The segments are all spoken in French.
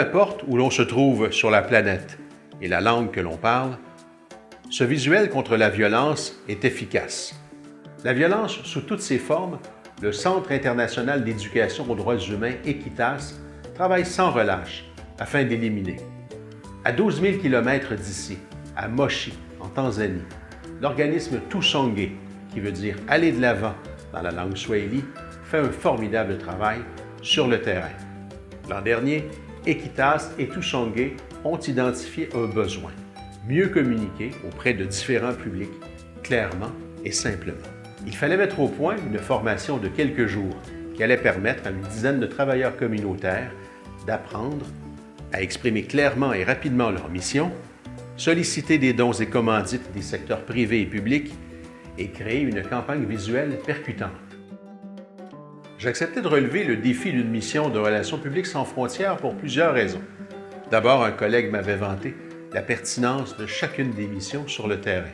importe où l'on se trouve sur la planète et la langue que l'on parle, ce visuel contre la violence est efficace. La violence sous toutes ses formes, le Centre international d'éducation aux droits humains, Equitas, travaille sans relâche afin d'éliminer. À 12 000 km d'ici, à Moshi, en Tanzanie, l'organisme Tusonge, qui veut dire « aller de l'avant » dans la langue swahili, fait un formidable travail sur le terrain. L'an dernier, Equitas et Tusonge ont identifié un besoin, mieux communiquer auprès de différents publics, clairement et simplement. Il fallait mettre au point une formation de quelques jours qui allait permettre à une dizaine de travailleurs communautaires d'apprendre à exprimer clairement et rapidement leur mission, solliciter des dons et commandites des secteurs privés et publics et créer une campagne visuelle percutante. J'acceptais de relever le défi d'une mission de relations publiques sans frontières pour plusieurs raisons. D'abord, un collègue m'avait vanté la pertinence de chacune des missions sur le terrain.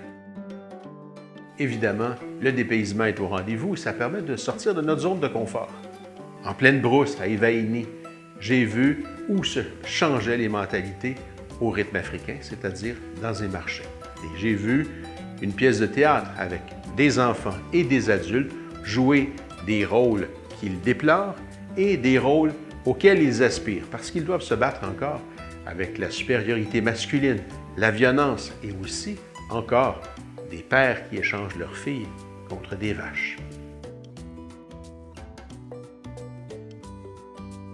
Évidemment, le dépaysement est au rendez-vous et ça permet de sortir de notre zone de confort. En pleine brousse, à Evaini, j'ai vu où se changeaient les mentalités au rythme africain, c'est-à-dire dans un marché. Et j'ai vu une pièce de théâtre avec des enfants et des adultes jouer des rôles qu'ils déplorent et des rôles auxquels ils aspirent, parce qu'ils doivent se battre encore avec la supériorité masculine, la violence et aussi, encore, des pères qui échangent leurs filles contre des vaches.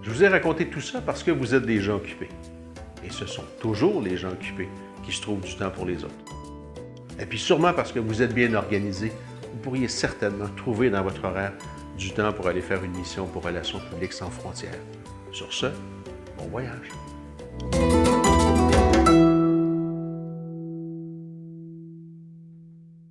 Je vous ai raconté tout ça parce que vous êtes des gens occupés. Et ce sont toujours les gens occupés qui se trouvent du temps pour les autres. Et puis sûrement parce que vous êtes bien organisés, vous pourriez certainement trouver dans votre horaire du temps pour aller faire une mission pour Relations publiques sans frontières. Sur ce, bon voyage!